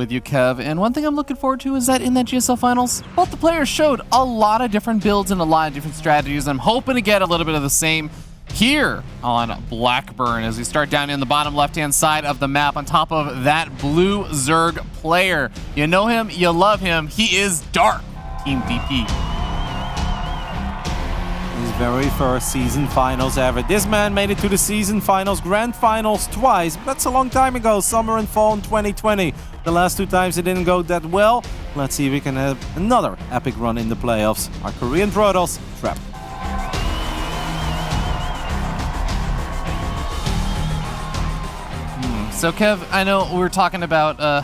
with you, Kev. And one thing I'm looking forward to is that in that GSL Finals, both the players showed a lot of different builds and a lot of different strategies. I'm hoping to get a little bit of the same here on Blackburn as we start down in the bottom left-hand side of the map on top of that blue Zerg player. You know him, you love him. He is Dark, Team DP. His very first season finals ever. This man made it to the season finals, grand finals twice. But that's a long time ago, summer and fall in 2020. The last 2 times it didn't go that well. Let's see if we can have another epic run in the playoffs. Our Korean Protoss, Trap. So Kev, I know we were talking about, the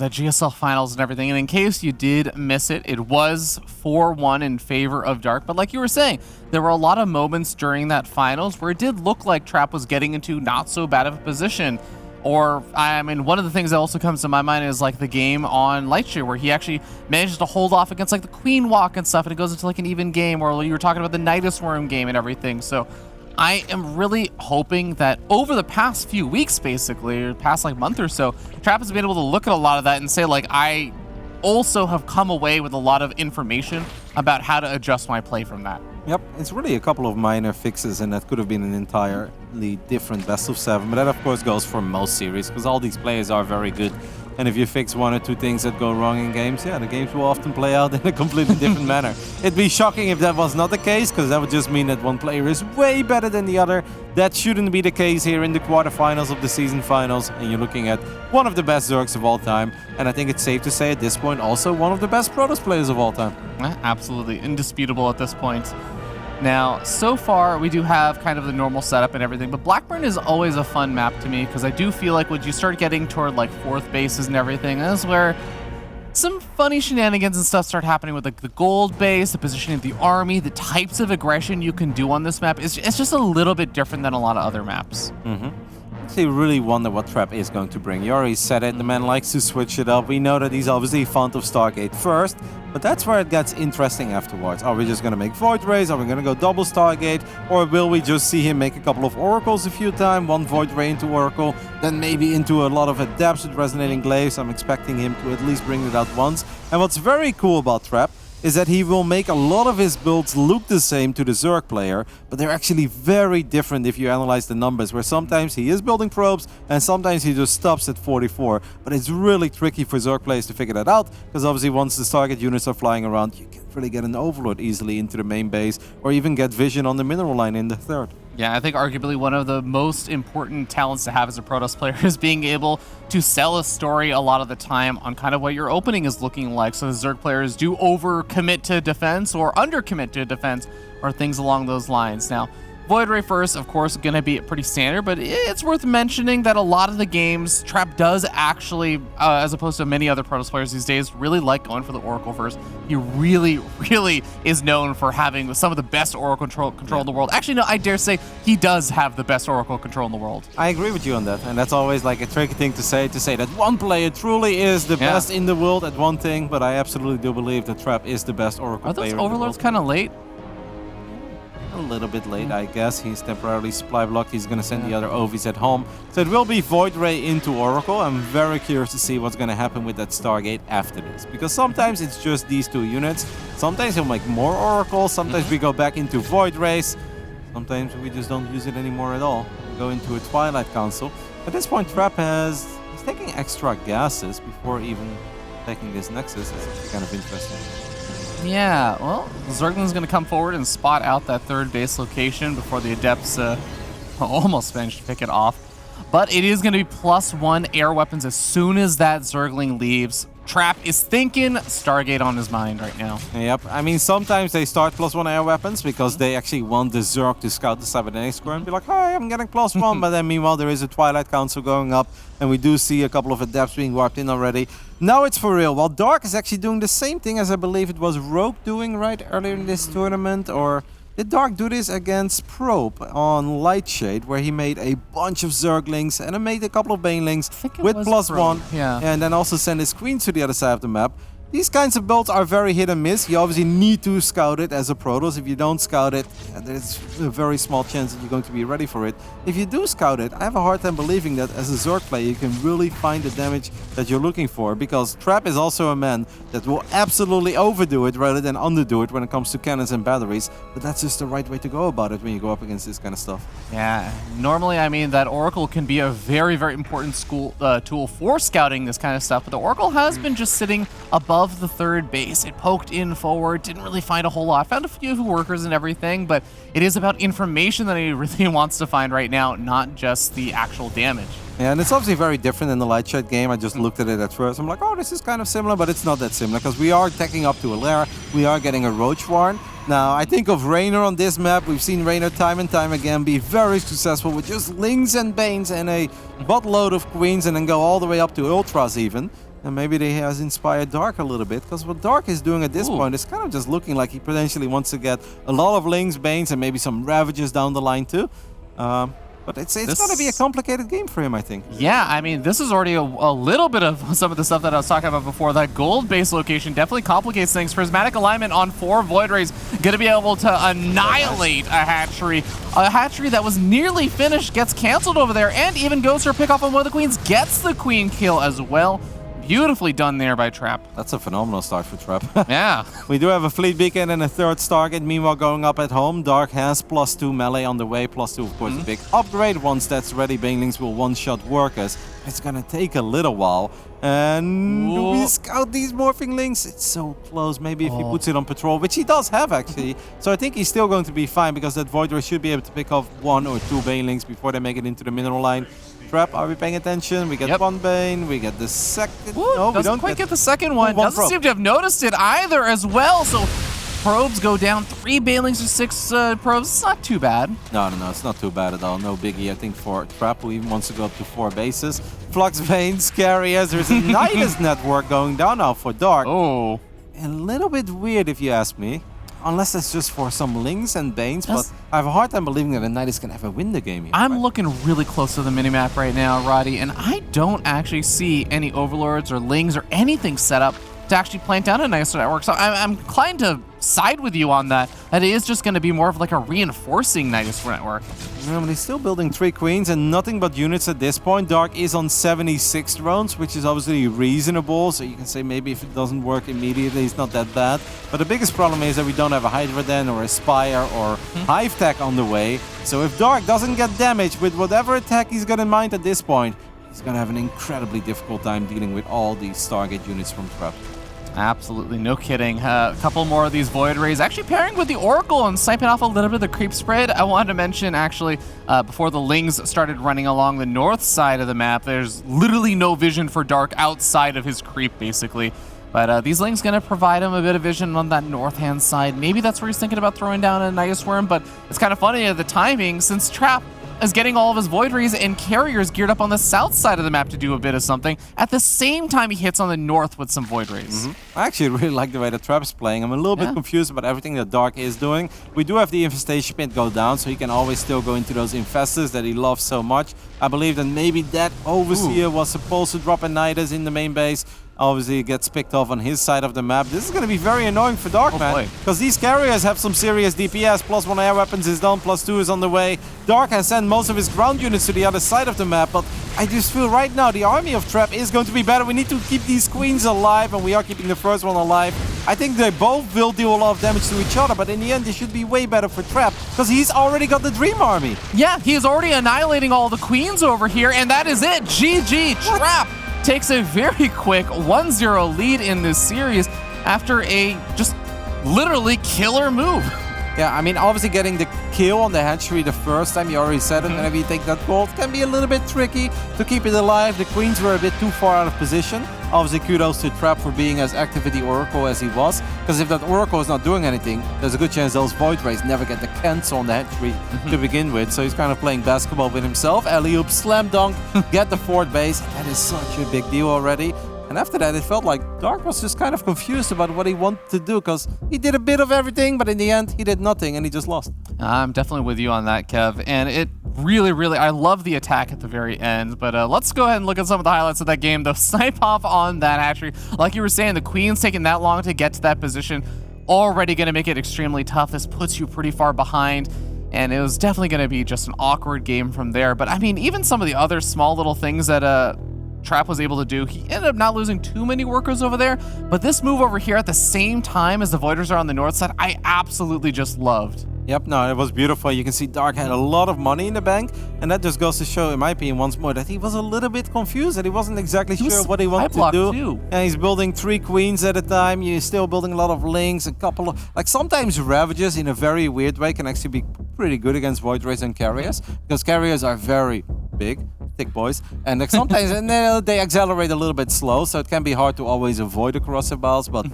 GSL finals and everything, and in case you did miss it, it was 4-1 in favor of Dark. But like you were saying, there were a lot of moments during that finals where it did look like Trap was getting into not so bad of a position. Or, I mean, one of the things that also comes to my mind is like the game on Lightshare where he actually manages to hold off against like the Queen Walk and stuff, and it goes into like an even game, or you were talking about the Nidus Worm game and everything. So I am really hoping that over the past few weeks, basically, or past like month or so, Trap has been able to look at a lot of that and say, like, I also have come away with a lot of information about how to adjust my play from that. Yep, it's really a couple of minor fixes, and that could have been an entirely different best of 7. But that, of course, goes for most series, because all these players are very good. And if you fix 1 or 2 things that go wrong in games, yeah, the games will often play out in a completely different manner. It'd be shocking if that was not the case, because that would just mean that one player is way better than the other. That shouldn't be the case here in the quarterfinals of the season finals, and you're looking at one of the best Zergs of all time. And I think it's safe to say at this point also one of the best Protoss players of all time. Absolutely indisputable at this point. Now, so far, we do have kind of the normal setup and everything, but Blackburn is always a fun map to me because I do feel like when you start getting toward like 4th bases and everything, that's where some funny shenanigans and stuff start happening with like the gold base, the positioning of the army, the types of aggression you can do on this map. It's just a little bit different than a lot of other maps. I really wonder what Trap is going to bring. You already said it, the man likes to switch it up. We know that he's obviously fond of Stargate first, but that's where it gets interesting afterwards. Are we just going to make Void Rays? Are we going to go double Stargate? Or will we just see him make a couple of Oracles a few times, 1 Void Ray into Oracle, then maybe into a lot of Adepts with Resonating Glaives? I'm expecting him to at least bring it out once. And what's very cool about Trap is that he will make a lot of his builds look the same to the Zerg player, but they're actually very different if you analyze the numbers, where sometimes he is building probes and sometimes he just stops at 44. But it's really tricky for Zerg players to figure that out, because obviously once the target units are flying around, you can really get an overload easily into the main base, or even get vision on the mineral line in the 3rd. Yeah, I think arguably one of the most important talents to have as a Protoss player is being able to sell a story a lot of the time on kind of what your opening is looking like. So the Zerg players do overcommit to defense or undercommit to defense or things along those lines. Now, Void Ray first, of course, going to be pretty standard, but it's worth mentioning that a lot of the games, Trap does actually, as opposed to many other Protoss players these days, really like going for the Oracle first. He really, really is known for having some of the best Oracle control in the world. Actually, no, I dare say he does have the best Oracle control in the world. I agree with you on that, and that's always like a tricky thing to say that one player truly is the best in the world at one thing, but I absolutely do believe that Trap is the best Oracle player. Are those Overlords kind of late? A little bit late, I guess. He's temporarily supply blocked. He's going to send the other OVs at home. So it will be Void Ray into Oracle. I'm very curious to see what's going to happen with that Stargate after this. Because sometimes it's just these 2 units. Sometimes he'll make more Oracles. Sometimes we go back into Void Rays. Sometimes we just don't use it anymore at all. We go into a Twilight Council. At this point, Trap he's taking extra gases before even taking this Nexus. That's actually kind of interesting. Yeah, well, Zergling's going to come forward and spot out that 3rd base location before the Adepts almost managed to pick it off. But it is going to be +1 air weapons as soon as that Zergling leaves. Trap is thinking Stargate on his mind right now. Yep, I mean, sometimes they start +1 air weapons because they actually want the Zerg to scout the cybernetic square and be like, hi, I'm getting +1. But then meanwhile, there is a Twilight Council going up, and we do see a couple of Adepts being warped in already. Now it's for real. While Dark is actually doing the same thing as I believe it was Rogue doing right earlier in this tournament, or did Dark do this against Probe on Lightshade, where he made a bunch of Zerglings and then made a couple of Banelings with +1, yeah, and then also sent his queens to the other side of the map. These kinds of builds are very hit and miss. You obviously need to scout it as a Protoss. If you don't scout it, there's a very small chance that you're going to be ready for it. If you do scout it, I have a hard time believing that as a Zerg player you can really find the damage that you're looking for, because Trap is also a man that will absolutely overdo it rather than underdo it when it comes to cannons and batteries. But that's just the right way to go about it when you go up against this kind of stuff. Yeah, normally, I mean, that Oracle can be a very, very important tool for scouting this kind of stuff, but the Oracle has been just sitting above the third base. It poked in forward, didn't really find a whole lot. Found a few workers and everything, but it is about information that he really wants to find right now, not just the actual damage. Yeah, and it's obviously very different in the light shed game. I just looked at it at first. I'm like, oh, this is kind of similar, but it's not that similar, because we are taking up to a lair. We are getting a Roach Warren. Now, I think of Raynor on this map. We've seen Raynor time and time again be very successful with just Lings and Banes and a buttload of Queens, and then go all the way up to Ultras even. And maybe they has inspired Dark a little bit, because what Dark is doing at this point is kind of just looking like he potentially wants to get a lot of Lings, Banes, and maybe some Ravagers down the line too. But it's going to be a complicated game for him, I think. Yeah, I mean, this is already a little bit of some of the stuff that I was talking about before. That gold base location definitely complicates things. Prismatic alignment on 4 Void Rays, going to be able to annihilate a hatchery. A hatchery that was nearly finished gets canceled over there, and even goes for a pick off on one of the queens, gets the queen kill as well. Beautifully done there by Trap. That's a phenomenal start for Trap. Yeah. We do have a Fleet Beacon and a 3rd Stargate. Meanwhile, going up at home, Dark has +2 melee on the way. +2, of course, a big upgrade. Once that's ready, Banelings will one-shot workers. It's gonna take a little while. And do we scout these Morphing Lings? It's so close. Maybe if he puts it on patrol, which he does have, actually. So I think he's still going to be fine, because that Void Ray should be able to pick off 1 or 2 Banelings before they make it into the mineral line. Trap, are we paying attention? We get 1 Bane, we get the second. No, we don't quite get the second one. Doesn't seem to have noticed it either as well. So probes go down, 3 Banelings to 6 probes. It's not too bad. No, it's not too bad at all. No biggie, I think, for Trap, who even wants to go up to 4 bases. Flux Veins, Carriers, there's a Nidus network going down now for Dark. Oh. A little bit weird, if you ask me. Unless it's just for some Lings and Banes, but I have a hard time believing that a Nidus can ever win the game here. I'm looking really close to the minimap right now, Roddy, and I don't actually see any Overlords or Lings or anything set up to actually plant down a Nidus network. So I'm inclined to side with you on that. That is just going to be more of like a reinforcing Nidus network. Yeah, but he's still building 3 queens and nothing but units at this point. Dark is on 76 drones, which is obviously reasonable. So you can say maybe if it doesn't work immediately, it's not that bad. But the biggest problem is that we don't have a Hydra Den or a Spire or Hive Tech on the way. So if Dark doesn't get damaged with whatever attack he's got in mind at this point, he's going to have an incredibly difficult time dealing with all these Stargate units from Trap. Absolutely, no kidding. A couple more of these Void Rays. Actually pairing with the Oracle and sniping off a little bit of the creep spread. I wanted to mention, actually, before the Lings started running along the north side of the map, there's literally no vision for Dark outside of his creep, basically. But these Lings going to provide him a bit of vision on that north-hand side. Maybe that's where he's thinking about throwing down a Nidus Worm, but it's kind of funny the timing, since Trap is getting all of his Void Rays and Carriers geared up on the south side of the map to do a bit of something. At the same time, he hits on the north with some Void Rays. I actually really like the way the Trap's playing. I'm a little bit confused about everything that Dark is doing. We do have the Infestation Pit go down, so he can always still go into those Infestors that he loves so much. I believe that maybe that Overseer was supposed to drop a Nidus in the main base. Obviously, it gets picked off on his side of the map. This is going to be very annoying for Dark, man. Because these Carriers have some serious DPS. +1 air weapons is done. +2 is on the way. Dark has sent most of his ground units to the other side of the map. But I just feel right now the army of Trap is going to be better. We need to keep these queens alive. And we are keeping the first one alive. I think they both will do a lot of damage to each other. But in the end, it should be way better for Trap. Because he's already got the Dream Army. Yeah, he is already annihilating all the queens over here. And that is it. GG. Trap takes a very quick 1-0 lead in this series after a just literally killer move. Yeah, I mean, obviously getting the kill on the hatchery the first time, you already said it, whenever you take that gold, can be a little bit tricky to keep it alive. The queens were a bit too far out of position. Obviously, kudos to Trap for being as active with the Oracle as he was, because if that Oracle is not doing anything, there's a good chance those Void Rays never get the cancel on the hatchery to begin with. So he's kind of playing basketball with himself. Alley-oop, slam dunk, get the 4th base. That is such a big deal already. And after that, it felt like Dark was just kind of confused about what he wanted to do, because he did a bit of everything, but in the end, he did nothing, and he just lost. I'm definitely with you on that, Kev. And it really, I love the attack at the very end. But let's go ahead and look at some of the highlights of that game. The snipe off on that hatchery. Like you were saying, the Queen's taking that long to get to that position. Already going to make it extremely tough. This puts you pretty far behind. And it was definitely going to be just an awkward game from there. But I mean, even some of the other small little things that Trap was able to do, he ended up not losing too many workers over there. But this move over here at the same time as the Voiders are on the north side, I absolutely just loved. Yep, no, it was beautiful. You can see Dark had a lot of money in the bank, and that just goes to show, in my opinion, once more, that he was a little bit confused, that he wasn't exactly sure what he wanted to do. Too. And he's building 3 queens at a time. You're still building a lot of links, a couple of... Like, sometimes Ravages, in a very weird way, can actually be pretty good against Void Rays and Carriers, because Carriers are very big, thick boys, and like sometimes and they accelerate a little bit slow, so it can be hard to always avoid the corrosive balls, but...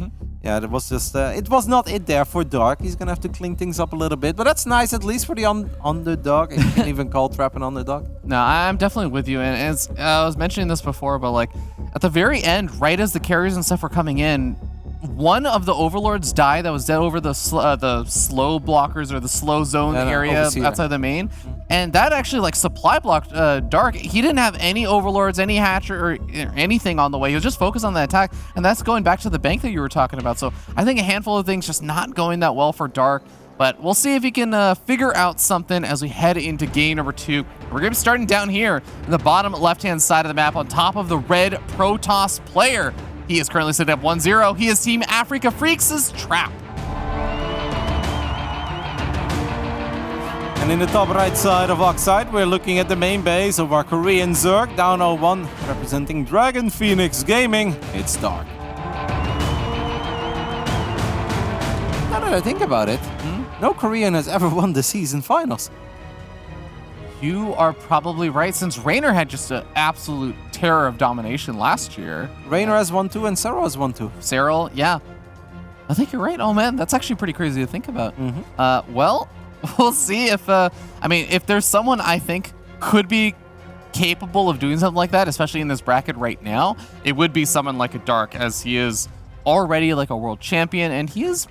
Yeah, it was just, it was not it there for Dark. He's going to have to clean things up a little bit. But that's nice, at least for the underdog. You can even call Trap an underdog. No, I'm definitely with you. And as I was mentioning this before, but like at the very end, right as the carriers and stuff were coming in, one of the Overlords died that was dead over the slow blockers or the slow zone area outside the main. And that actually like supply blocked Dark. He didn't have any Overlords, any Hatcher, or anything on the way. He was just focused on the attack. And that's going back to the bank that you were talking about. So I think a handful of things just not going that well for Dark. But we'll see if he can figure out something as we head into game number 2. We're going to be starting down here in the bottom left-hand side of the map on top of the red Protoss player. He is currently sitting up 1-0. He is Team Africa Freaks' Trap. And in the top right side of Oxide, we're looking at the main base of our Korean Zerg, down 0-1, representing Dragon Phoenix Gaming. It's Dark. Now that I think about it, no Korean has ever won the season finals. You are probably right, since Raynor had just an absolute terror of domination last year. Raynor has won 2 and Cyril has won 2. Cyril, yeah. I think you're right. Oh man, that's actually pretty crazy to think about. Well, we'll see if, I mean, if there's someone I think could be capable of doing something like that, especially in this bracket right now, it would be someone like a Dark, as he is already like a world champion, and he is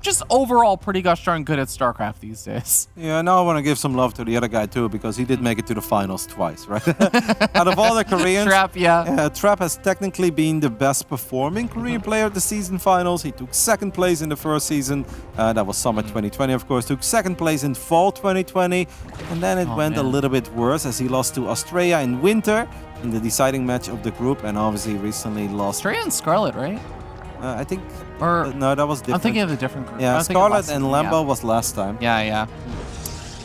just overall pretty gosh darn good at StarCraft these days. Yeah, now I want to give some love to the other guy too, because he did make it to the finals twice, right? Out of all the Koreans, Trap, yeah. Trap has technically been the best performing Korean player at the season finals. He took 2nd place in the first season. That was summer 2020, of course. Took 2nd place in fall 2020. And then it went a little bit worse as he lost to Australia in winter in the deciding match of the group, and obviously recently lost... Australia and Scarlet, right? I think... Or no, that was different. I'm thinking of a different group. Yeah, Scarlet and Lambo was last time. Yeah.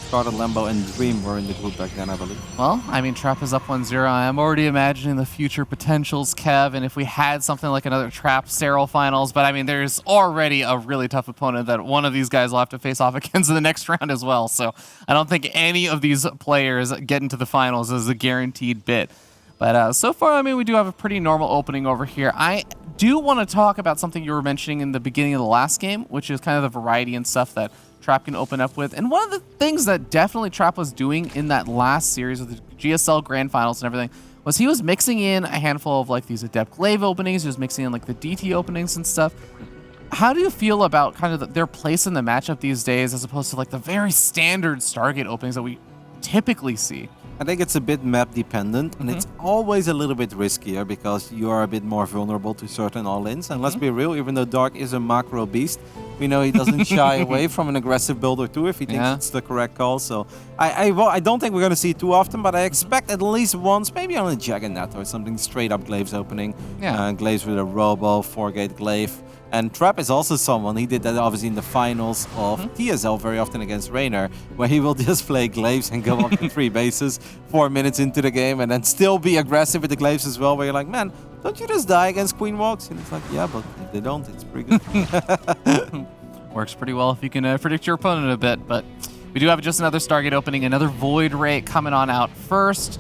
Scarlet, Lambo, and Dream were in the group back then, I believe. Well, I mean, Trap is up 1-0. I'm already imagining the future potentials, Kev, and if we had something like another Trap Cyril finals, but I mean, there's already a really tough opponent that one of these guys will have to face off against in the next round as well. So I don't think any of these players getting to the finals is a guaranteed bit. But so far, I mean, we do have a pretty normal opening over here. I do want to talk about something you were mentioning in the beginning of the last game, which is kind of the variety and stuff that Trap can open up with. And one of the things that definitely Trap was doing in that last series of the GSL Grand Finals and everything was he was mixing in a handful of like these Adept Glaive openings. He was mixing in like the DT openings and stuff. How do you feel about kind of their place in the matchup these days as opposed to like the very standard Stargate openings that we typically see? I think it's a bit map dependent, and it's always a little bit riskier because you are a bit more vulnerable to certain all-ins. And let's be real, even though Dark is a macro beast, we know he doesn't shy away from an aggressive build or two if he thinks it's the correct call. So I don't think we're going to see it too often, but I expect at least once, maybe on a Jaggernet or something, straight up Glaives opening. Glaives with a Robo, 4-gate Glaive. And Trap is also someone, he did that obviously in the finals of TSL very often against Raynor, where he will just play Glaives and go up to 3 bases 4 minutes into the game and then still be aggressive with the Glaives as well, where you're like, man, don't you just die against Queen Walks? And it's like, yeah, but if they don't, it's pretty good. Works pretty well if you can predict your opponent a bit, but we do have just another Stargate opening, another Void Ray coming on out first.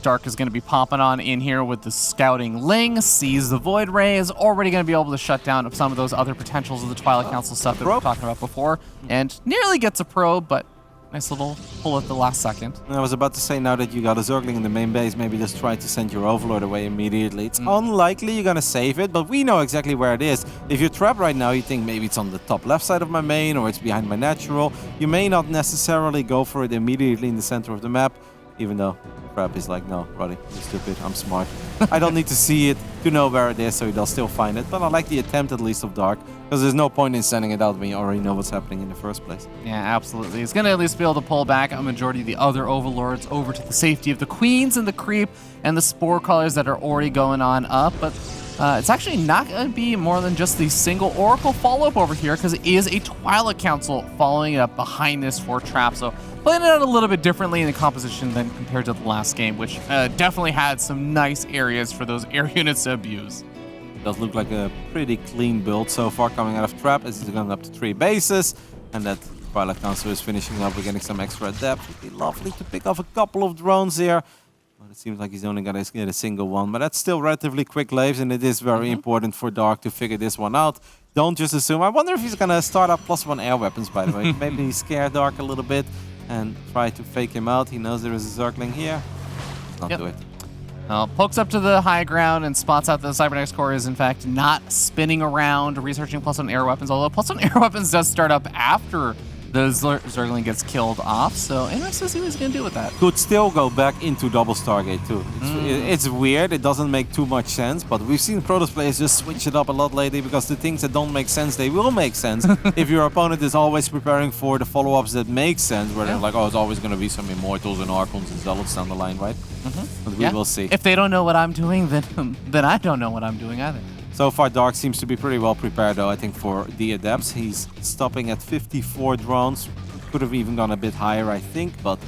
Dark is going to be popping on in here with the Scouting Ling, sees the Void Ray, is already going to be able to shut down some of those other potentials of the Twilight Council stuff that we were talking about before, and nearly gets a probe, but Nice little pull at the last second. I was about to say, now that you got a Zergling in the main base, maybe just try to send your Overlord away immediately. It's unlikely you're gonna save it, but we know exactly where it is. If you're trapped right now, you think maybe it's on the top left side of my main or it's behind my natural. You may not necessarily go for it immediately in the center of the map, even though Trap is like, no, Roddy, you're stupid, I'm smart. I don't need to see it to know where it is, so they'll still find it. But I like the attempt at least of Dark, because there's no point in sending it out when you already know what's happening in the first place. Yeah, absolutely. He's going to at least be able to pull back a majority of the other Overlords over to the safety of the Queens and the Creep and the Spore Callers that are already going on up. But it's actually not going to be more than just the single Oracle follow-up over here, because it is a Twilight Council following it up behind this for Trap. So playing it out a little bit differently in the composition than compared to the last game, which definitely had some nice areas for those air units to abuse. Does look like a pretty clean build so far coming out of Trap, as he's going up to 3 bases, and that Twilight Council is finishing up. We're getting some extra depth. It'd be lovely to pick off a couple of drones here. But it seems like he's only going to get a single one, but that's still relatively quick lives, and it is very important for Dark to figure this one out. Don't just assume. I wonder if he's going to start up +1 air weapons, by the way. Maybe scare Dark a little bit and try to fake him out. He knows there is a Zergling here. Let's not do it. Pokes up to the high ground and spots out that the Cybernetics Core is, in fact, not spinning around, researching +1 air weapons, although +1 air weapons does start up after the Zergling gets killed off, so interesting to see what he's going to do with that. Could still go back into double Stargate too. It's weird, it doesn't make too much sense, but we've seen Protoss players just switch it up a lot lately, because the things that don't make sense, they will make sense if your opponent is always preparing for the follow-ups that make sense, where they're like, oh, it's always going to be some Immortals and Archons and Zealots down the line, right? But we will see. If they don't know what I'm doing, then I don't know what I'm doing either. So far, Dark seems to be pretty well prepared, though, I think, for the Adepts. He's stopping at 54 drones. Could have even gone a bit higher, I think, but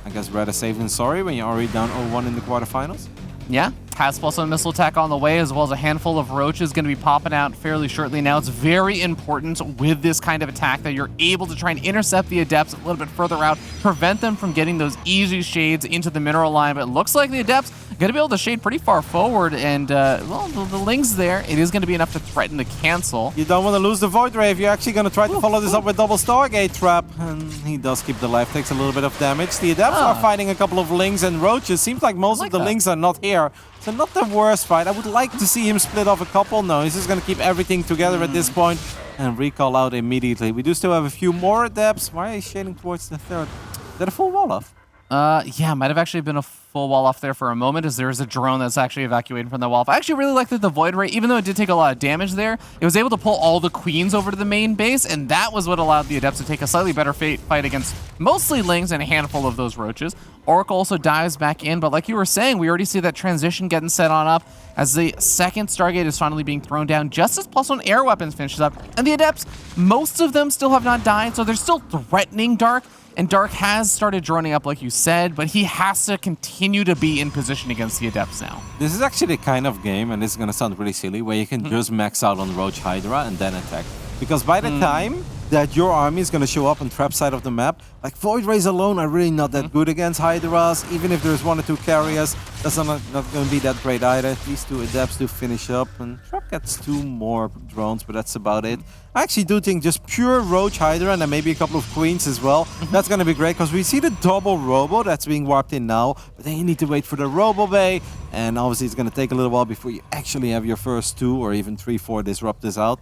I guess rather safe than sorry when you're already down 0-1 in the quarterfinals. Yeah, has +1 missile attack on the way, as well as a handful of roaches going to be popping out fairly shortly now. It's very important with this kind of attack that you're able to try and intercept the Adepts a little bit further out, prevent them from getting those easy shades into the mineral line. But it looks like the Adepts are going to be able to shade pretty far forward, and, well, the Ling's there. It is going to be enough to threaten to cancel. You don't want to lose the Void Ray if you're actually going to try to follow this up with double Stargate Trap. And he does keep the life, takes a little bit of damage. The Adepts are fighting a couple of Lings and roaches. Seems like most of the Lings are not here. So not the worst fight. I would like to see him split off a couple. No, he's just going to keep everything together at this point and recall out immediately. We do still have a few more Adepts. Why are you shading towards the third? Is that a full wall off? Yeah, might have actually been a full wall off there for a moment, as there is a drone that's actually evacuating from the wall off. I actually really like that the Void Ray, even though it did take a lot of damage there, it was able to pull all the Queens over to the main base, and that was what allowed the Adepts to take a slightly better fight against mostly Lings and a handful of those roaches. Oracle also dives back in, but like you were saying, we already see that transition getting set on up as the second Stargate is finally being thrown down just as +1 air weapons finishes up. And the Adepts, most of them still have not died, so they're still threatening Dark. And Dark has started droning up, like you said, but he has to continue to be in position against the Adepts now. This is actually the kind of game, and this is going to sound really silly, where you can just max out on Roach Hydra and then attack. Because by the time that your army is going to show up on Trap side of the map, like Void Rays alone are really not that good against Hydras. Even if there's 1 or 2 carriers, that's not going to be that great either. These 2 Adepts do finish up, and Trap gets 2 more drones, but that's about it. I actually do think just pure Roach Hydra and then maybe a couple of Queens as well. That's going to be great, because we see the double Robo that's being warped in now, but then you need to wait for the Robo Bay, and obviously it's going to take a little while before you actually have your first 2 or even 3, 4 disruptors out.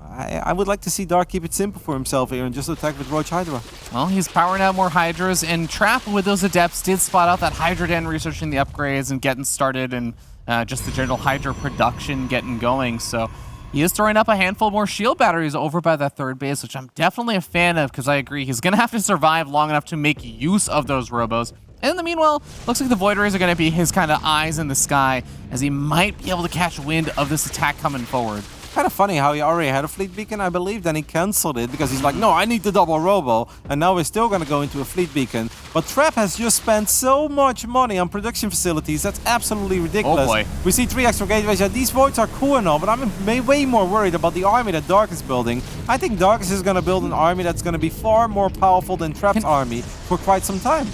I would like to see Dark keep it simple for himself here and just attack with Roach Hydra. Well, he's powering out more Hydras, and Trap with those Adepts did spot out that Hydra Den, researching the upgrades and getting started, and just the general Hydra production getting going. So he is throwing up a handful more shield batteries over by that third base, which I'm definitely a fan of, because I agree he's going to have to survive long enough to make use of those Robos. And in the meanwhile, looks like the Void Rays are going to be his kind of eyes in the sky, as he might be able to catch wind of this attack coming forward. Kind of funny how he already had a fleet beacon, I believe, then he cancelled it because he's like, no, I need the double Robo, and now we're still going to go into a fleet beacon. But Trap has just spent so much money on production facilities, that's absolutely ridiculous. Oh boy. We see 3 extra gateways. Yeah, these voids are cool and all, but I'm way more worried about the army that Dark is building. I think Dark is going to build an army that's going to be far more powerful than Trap's army for quite some time.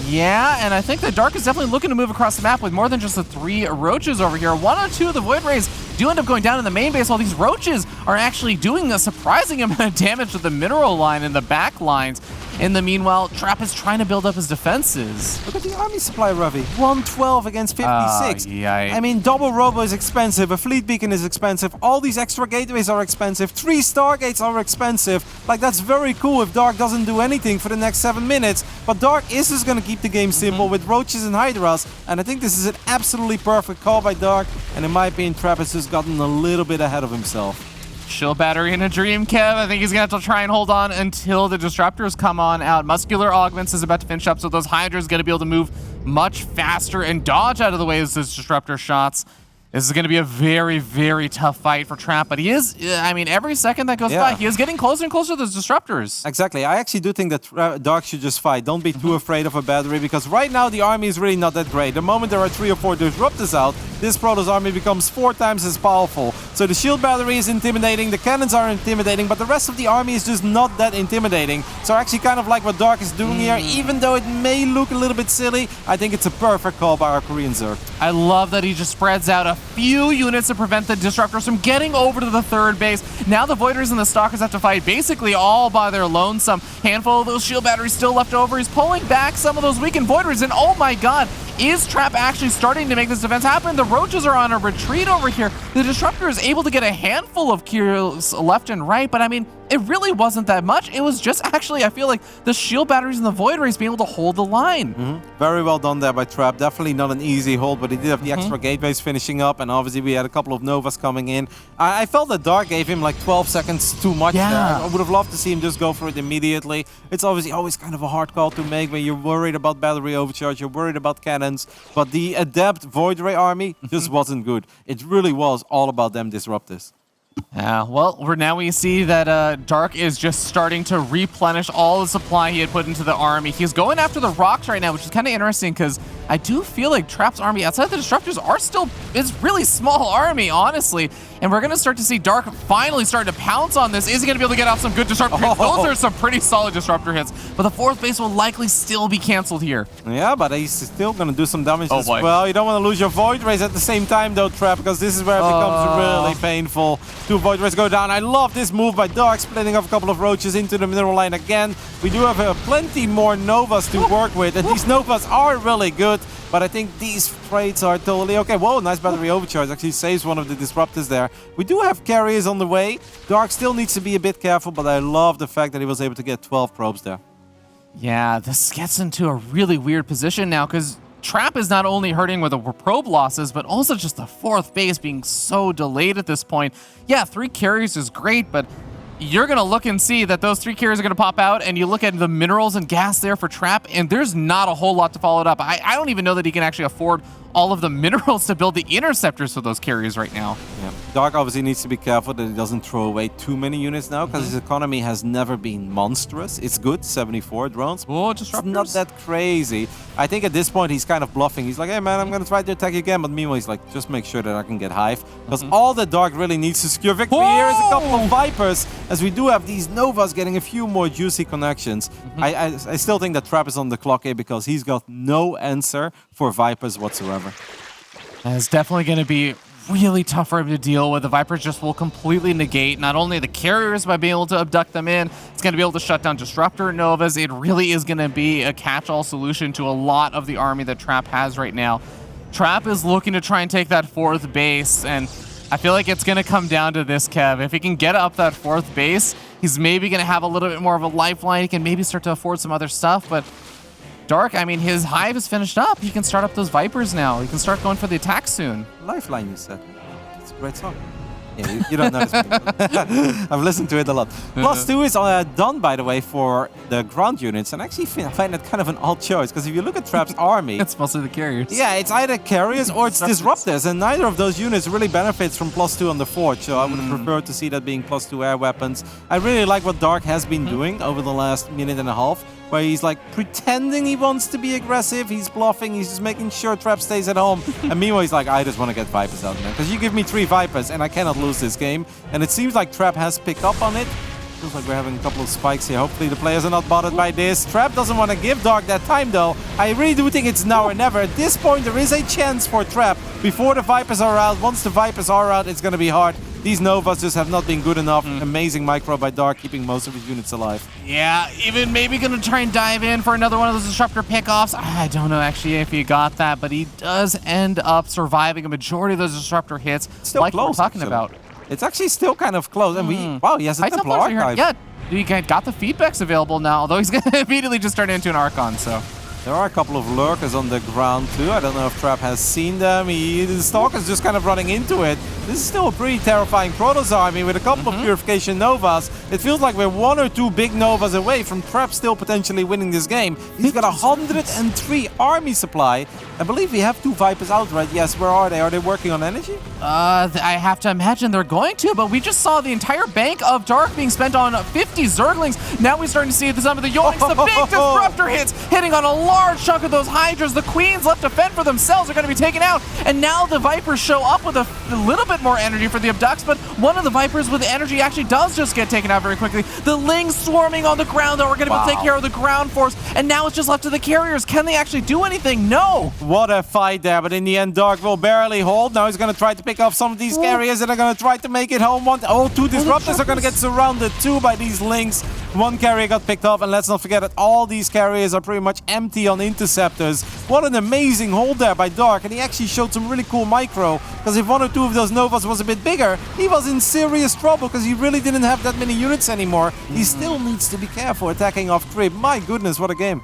Yeah, and I think that Dark is definitely looking to move across the map with more than just the 3 roaches over here. 1 or 2 of the Void Rays do end up going down in the main base, while these roaches are actually doing a surprising amount of damage to the mineral line and the back lines. In the meanwhile, Trap is trying to build up his defenses. Look at the army supply, Ravi. 112 against 56. Yeah. I mean, double robo is expensive, a fleet beacon is expensive, all these extra gateways are expensive, 3 stargates are expensive. Like, that's very cool if Dark doesn't do anything for the next 7 minutes. But Dark is just going to keep the game simple with roaches and hydras. And I think this is an absolutely perfect call by Dark. And in my opinion, Trap has just gotten a little bit ahead of himself. Shield battery in a dream, Kev. I think he's going to have to try and hold on until the disruptors come on out. Muscular Augments is about to finish up, so those Hydras going to be able to move much faster and dodge out of the way as those disruptor shots. This is going to be a very, very tough fight for Trap, but he is, I mean, every second that goes by, he is getting closer and closer to those disruptors. Exactly. I actually do think that Dark should just fight. Don't be too afraid of a battery, because right now the army is really not that great. The moment there are 3 or 4 disruptors out, this Protoss army becomes 4 times as powerful. So the shield battery is intimidating, the cannons are intimidating, but the rest of the army is just not that intimidating. So I actually kind of like what Dark is doing here, even though it may look a little bit silly. I think it's a perfect call by our Korean Zerg. I love that he just spreads out a few units to prevent the disruptors from getting over to the third base. Now the Voiders and the Stalkers have to fight basically all by their lonesome. Handful of those shield batteries still left over. He's pulling back some of those weakened Voiders, and oh my god, is Trap actually starting to make this defense happen? The Roaches are on a retreat over here. The Disruptor is able to get a handful of kills left and right, but I mean, it really wasn't that much. It was just actually, I feel like, the shield batteries and the Void Rays being able to hold the line. Very well done there by Trap. Definitely not an easy hold, but he did have the extra gateways finishing up, and obviously we had a couple of Novas coming in. I felt that Dark gave him like 12 seconds too much there. I would have loved to see him just go for it immediately. It's obviously always kind of a hard call to make when you're worried about battery overcharge, you're worried about cannons, but the Adept Void Ray army just wasn't good. It really was all about them disrupt this. Yeah, well, now we see that Dark is just starting to replenish all the supply he had put into the army. He's going after the rocks right now, which is kind of interesting because I do feel like Trap's army outside the Disruptors is really small army, honestly. And we're going to start to see Dark finally start to pounce on this. Is he going to be able to get off some good Disruptor hits? Those are some pretty solid Disruptor hits. But the 4th base will likely still be canceled here. Yeah, but he's still going to do some damage as boy. well. You don't want to lose your Void Rays at the same time, though, Trap, because this is where it becomes really painful. 2 Void Rays go down. I love this move by Dark, splitting off a couple of Roaches into the mineral line again. We do have plenty more Novas to work with, and these Novas are really good. But I think these trades are totally okay. Whoa, nice battery overcharge. Actually saves one of the disruptors there. We do have carriers on the way. Dark still needs to be a bit careful, but I love the fact that he was able to get 12 probes there. Yeah, this gets into a really weird position now because Trap is not only hurting with the probe losses, but also just the 4th base being so delayed at this point. Yeah, 3 carriers is great, but you're going to look and see that those 3 carriers are going to pop out, and you look at the minerals and gas there for Trap, and there's not a whole lot to follow it up. I don't even know that he can actually afford all of the minerals to build the interceptors for those carriers right now. Yeah. Dark obviously needs to be careful that he doesn't throw away too many units now, because his economy has never been monstrous. It's good, 74 drones. Oh, it's not that crazy. I think at this point he's kind of bluffing. He's like, hey man, I'm going to try to attack you again. But meanwhile, he's like, just make sure that I can get Hive. Because all that Dark really needs to secure victory here is a couple of Vipers, as we do have these Novas getting a few more juicy connections. I still think that Trap is on the clock here because he's got no answer for Vipers whatsoever. It's definitely going to be really tough for him to deal with. The Vipers just will completely negate not only the carriers by being able to abduct them in, it's going to be able to shut down Disruptor Novas. It really is going to be a catch-all solution to a lot of the army that Trap has right now. Trap is looking to try and take that 4th base, and I feel like it's going to come down to this, Kev. If he can get up that 4th base, he's maybe going to have a little bit more of a lifeline. He can maybe start to afford some other stuff, but Dark, I mean, his Hive is finished up. He can start up those Vipers now. He can start going for the attack soon. Lifeline, you said. It's a great song. Yeah, you don't know this. I've listened to it a lot. +2 is done, by the way, for the ground units. And actually, I find that kind of an odd choice. Because if you look at Trap's army... It's mostly the carriers. Yeah, it's either carriers or it's disruptors. And neither of those units really benefits from +2 on the Forge. So I would have preferred to see that being +2 air weapons. I really like what Dark has been doing over the last minute and a half, where he's like pretending he wants to be aggressive. He's bluffing. He's just making sure Trap stays at home. And meanwhile, he's like, I just want to get Vipers out, man. Because you give me 3 Vipers and I cannot lose this game. And it seems like Trap has picked up on it. Feels like we're having a couple of spikes here. Hopefully the players are not bothered by this. Trap doesn't want to give Dark that time, though. I really do think it's now or never. At this point, there is a chance for Trap before the Vipers are out. Once the Vipers are out, it's going to be hard. These Novas just have not been good enough. Amazing micro by Dark, keeping most of his units alive. Yeah, even maybe going to try and dive in for another one of those Disruptor pickoffs. I don't know actually if he got that, but he does end up surviving a majority of those Disruptor hits. Still like close, we're talking actually. about. It's actually still kind of close. And wow, he has a High Templar Templars are here. Archive. Yeah, he got the feedbacks available now, although he's going to immediately just turn into an Archon, so. There are a couple of lurkers on the ground too. I don't know if Trap has seen them. The Stalker's just kind of running into it. This is still a pretty terrifying Protoss army with a couple of Purification Novas. It feels like we're 1 or 2 big Novas away from Trap still potentially winning this game. He's got 103 army supply. I believe we have 2 Vipers out, right? Yes, where are they? Are they working on energy? I have to imagine they're going to, but we just saw the entire bank of Dark being spent on 50 Zerglings. Now we're starting to see some of the Yoinks, the big Disruptor hits, hitting on a large chunk of those Hydras. The Queens left to fend for themselves are going to be taken out, and now the Vipers show up with a little bit more energy for the Abducts, but one of the Vipers with energy actually does just get taken out very quickly. The Lings swarming on the ground, though, are going to be able to take care of the ground force, and now it's just left to the carriers. Can they actually do anything? No! What a fight there, but in the end, Dark will barely hold. Now he's going to try to pick off some of these carriers that are going to try to make it home. 2 Disruptors are going to get surrounded too by these Lings. 1 carrier got picked off, and let's not forget that all these carriers are pretty much empty on interceptors. What an amazing hold there by Dark, and he actually showed some really cool micro, because if 1 or 2 of those Novas was a bit bigger, he was in serious trouble because he really didn't have that many units anymore. He still needs to be careful attacking off Crib. My goodness, what a game.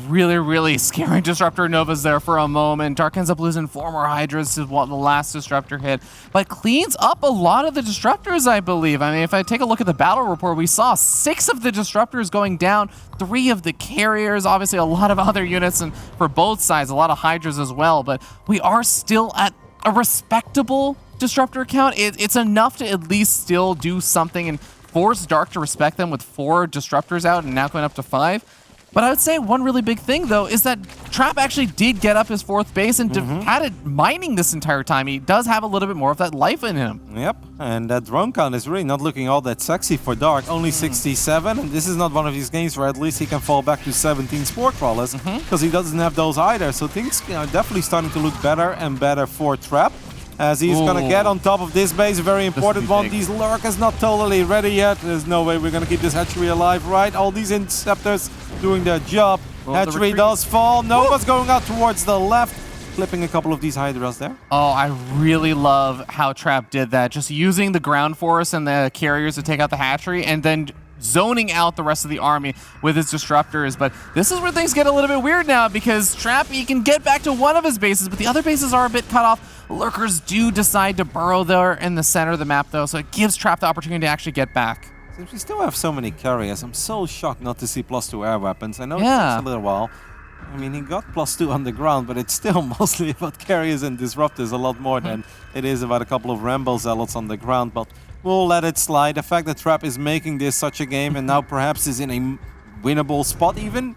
Really, really scary Disruptor Novas there for a moment. Dark ends up losing 4 more Hydras to the last Disruptor hit, but cleans up a lot of the Disruptors, I believe. I mean, if I take a look at the battle report, we saw 6 of the Disruptors going down, 3 of the carriers, obviously a lot of other units, and for both sides, a lot of Hydras as well, but we are still at a respectable Disruptor count. It's enough to at least still do something and force Dark to respect them with 4 Disruptors out and now going up to 5. But I would say one really big thing, though, is that Trap actually did get up his 4th base and had it mining this entire time. He does have a little bit more of that life in him. Yep, and that drone count is really not looking all that sexy for Dark. Only 67, and this is not one of these games where at least he can fall back to 17 Spore Crawlers, because he doesn't have those either. So things are definitely starting to look better and better for Trap, as he's going to get on top of this base, a very important one. These Lurkers not totally ready yet. There's no way we're going to keep this hatchery alive, right? All these Interceptors doing their job. Well, hatchery does fall. Nova's going out towards the left, flipping a couple of these Hydras there. Oh, I really love how Trap did that. Just using the ground force and the carriers to take out the hatchery, and then zoning out the rest of the army with his Disruptors. But this is where things get a little bit weird now, because Trap, he can get back to one of his bases, but the other bases are a bit cut off. Lurkers do decide to burrow there in the center of the map, though, so it gives Trap the opportunity to actually get back. Since we still have so many carriers, I'm so shocked not to see +2 air weapons. I know it takes a little while. I mean, he got +2 on the ground, but it's still mostly about carriers and Disruptors, a lot more than it is about a couple of Rambo Zealots on the ground. But we'll let it slide. The fact that Trap is making this such a game and now perhaps is in a winnable spot even,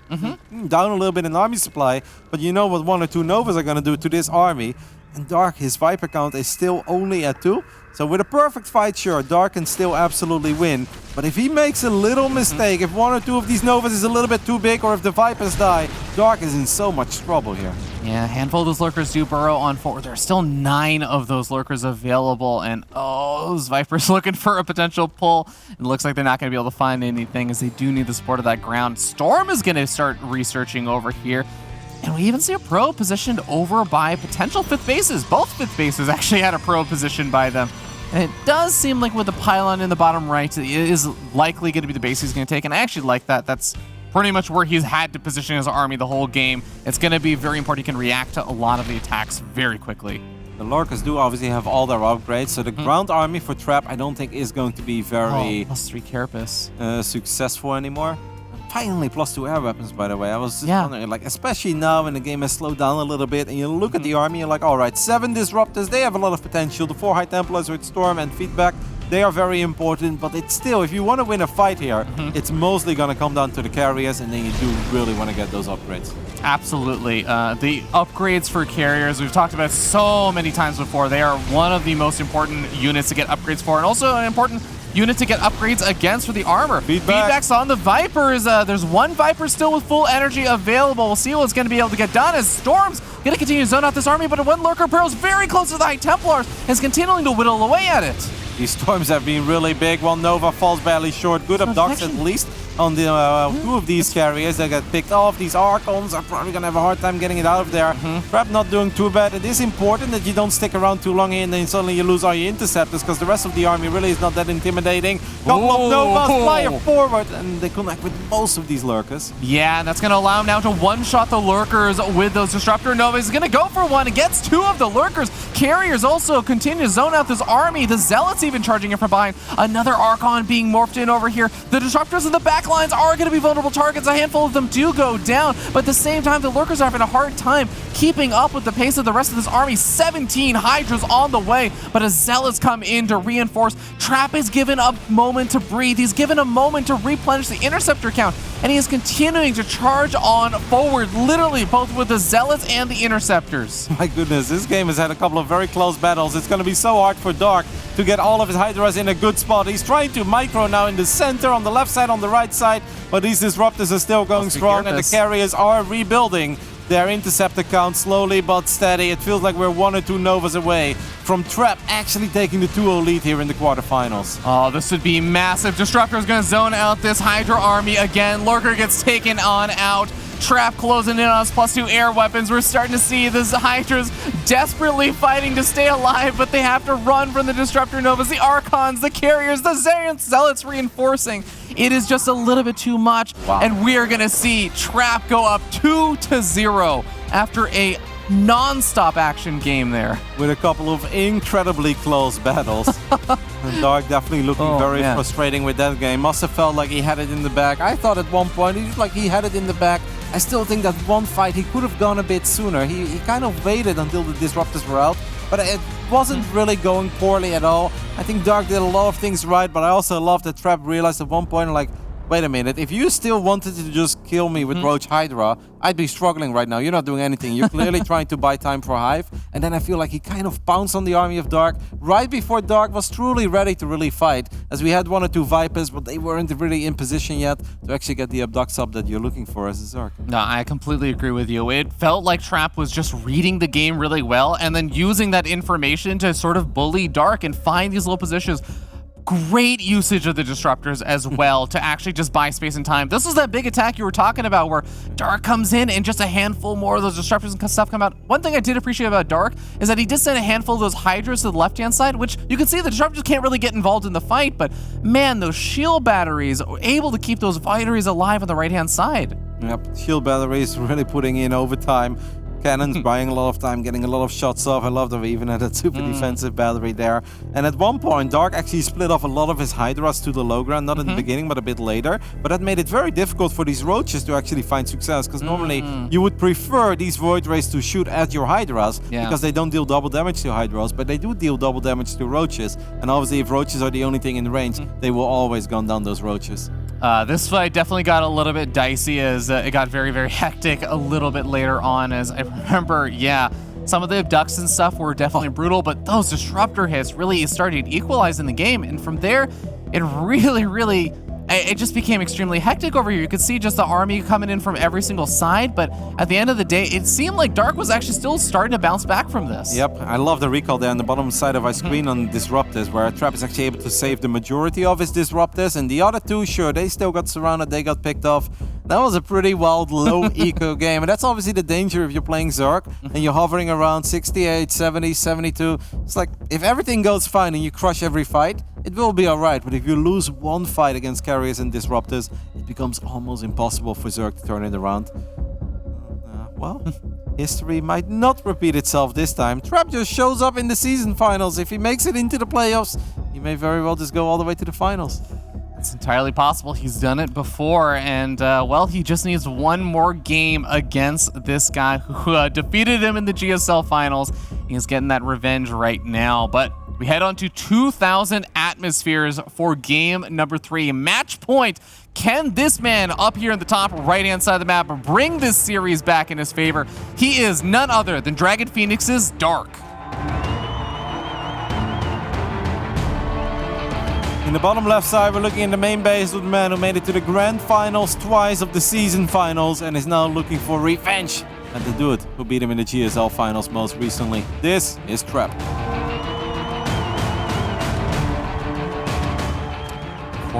down a little bit in army supply, but you know what 1 or 2 Novas are going to do to this army. And Dark, his Viper count is still only at 2. So with a perfect fight, sure, Dark can still absolutely win. But if he makes a little mistake, if 1 or 2 of these Novas is a little bit too big, or if the Vipers die, Dark is in so much trouble here. Yeah, a handful of those Lurkers do burrow on forward. There are still 9 of those Lurkers available, and those Vipers looking for a potential pull. It looks like they're not going to be able to find anything, as they do need the support of that ground. Storm is going to start researching over here. And we even see a pro positioned over by potential 5th bases. Both 5th bases actually had a pro positioned by them. And it does seem like with the pylon in the bottom right, it is likely going to be the base he's going to take. And I actually like that. That's pretty much where he's had to position his army the whole game. It's going to be very important. He can react to a lot of the attacks very quickly. The Lurkers do obviously have all their upgrades, so the ground army for Trap I don't think is going to be very +3 Carapace. Successful anymore. Finally, +2 air weapons, by the way. I was just wondering, like, especially now when the game has slowed down a little bit, and you look at the army, you're like, all right, 7 Disruptors, they have a lot of potential. The 4 High Templars with Storm and Feedback, they are very important, but it's still, if you want to win a fight here, it's mostly going to come down to the carriers, and then you do really want to get those upgrades. Absolutely. The upgrades for carriers, we've talked about so many times before. They are one of the most important units to get upgrades for, and also an important unit to get upgrades against for the armor. Feedback's on the Vipers. There's 1 Viper still with full energy available. We'll see what's going to be able to get done as Storm's going to continue to zone out this army, but 1 Lurker burrows very close to the High Templars and is continuing to whittle away at it. These storms have been really big. One Nova falls badly short. Good abducts at least on the two of these carriers that get picked off. These Archons are probably going to have a hard time getting it out of there. Trap not doing too bad. It is important that you don't stick around too long here and then suddenly you lose all your interceptors because the rest of the army really is not that intimidating. Couple of Novas fly forward and they connect with most of these lurkers. Yeah, and that's going to allow him now to one-shot the lurkers with those Disruptor Novas. He's going to go for one. It gets two of the lurkers. Carriers also continue to zone out this army. The Zealots even charging in from behind. Another Archon being morphed in over here. The Disruptors in the back lines are going to be vulnerable targets. A handful of them do go down, but at the same time, the lurkers are having a hard time keeping up with the pace of the rest of this army. 17 Hydras on the way, but as Zealots come in to reinforce, Trap is given a moment to breathe. He's given a moment to replenish the Interceptor count, and he is continuing to charge on forward, literally both with the Zealots and the Interceptors. My goodness, this game has had a couple of very close battles. It's going to be so hard for Dark to get all of his Hydras in a good spot. He's trying to micro now in the center, on the left side, on the right side, but these Disruptors are still going strong, and the carriers are rebuilding their interceptor count slowly but steady. It feels like we're 1 or 2 Novas away from Trap actually taking the 2-0 lead here in the quarterfinals. Oh, this would be massive. Disruptor is going to zone out this Hydra army again. Lurker gets taken on out. Trap closing in on us, +2 air weapons. We're starting to see this Hydras desperately fighting to stay alive, but they have to run from the Disruptor Novas, the Archons, the Carriers, the Zealots reinforcing. It is just a little bit too much, and we are going to see Trap go up 2-0 after a non-stop action game there. With a couple of incredibly close battles. And Dark definitely looking very frustrating with that game. Must have felt like he had it in the bag. I thought at one point he was like he had it in the bag. I still think that one fight he could have gone a bit sooner. He kind of waited until the Disruptors were out, but it wasn't really going poorly at all. I think Dark did a lot of things right, but I also love that Trap realized at one point, like, wait a minute, if you still wanted to just kill me with Roach Hydra, I'd be struggling right now. You're not doing anything. You're clearly trying to buy time for Hive. And then I feel like he kind of pounced on the army of Dark right before Dark was truly ready to really fight, as we had 1 or 2 Vipers, but they weren't really in position yet to actually get the abduct sub that you're looking for as a Zerg. No, I completely agree with you. It felt like Trap was just reading the game really well and then using that information to sort of bully Dark and find these low positions. Great usage of the Disruptors as well to actually just buy space and time. This is that big attack you were talking about where Dark comes in and just a handful more of those Disruptors and stuff come out. One thing I did appreciate about Dark is that he did send a handful of those Hydras to the left-hand side, which you can see the Disruptors can't really get involved in the fight, but man, those shield batteries are able to keep those batteries alive on the right-hand side. Yep, shield batteries really putting in overtime. Cannons buying a lot of time, getting a lot of shots off. I love that we even had that super defensive battery there. And at one point, Dark actually split off a lot of his Hydras to the low ground, not in the beginning, but a bit later. But that made it very difficult for these Roaches to actually find success, because normally you would prefer these Void Rays to shoot at your Hydras, because they don't deal double damage to Hydras, but they do deal double damage to Roaches. And obviously, if Roaches are the only thing in range, they will always gun down those Roaches. This fight definitely got a little bit dicey as it got very, very hectic a little bit later on, as I remember, some of the abducts and stuff were definitely brutal, but those Disruptor hits really started equalizing the game, and from there, it really it just became extremely hectic over here. You could see just the army coming in from every single side, but at the end of the day, it seemed like Dark was actually still starting to bounce back from this. Yep, I love the recall there on the bottom side of our screen on Disruptors, where Trap is actually able to save the majority of his Disruptors, and the other 2, sure, they still got surrounded, they got picked off. That was a pretty wild, low eco game, and that's obviously the danger if you're playing Zerg, and you're hovering around 68, 70, 72. It's like, if everything goes fine and you crush every fight, it will be alright, but if you lose one fight against Carriers and Disruptors, it becomes almost impossible for Zerg to turn it around. Well, history might not repeat itself this time. Trap just shows up in the season finals. If he makes it into the playoffs, he may very well just go all the way to the finals. It's entirely possible. He's done it before, and well, he just needs one more game against this guy who defeated him in the GSL finals. He's getting that revenge right now, but we head on to 2,000 atmospheres for game number 3. Match point. Can this man up here in the top right-hand side of the map bring this series back in his favor? He is none other than Dragon Phoenix's Dark. In the bottom left side, we're looking in the main base with the man who made it to the grand finals twice of the season finals and is now looking for revenge. And the dude who beat him in the GSL finals most recently. This is Trap.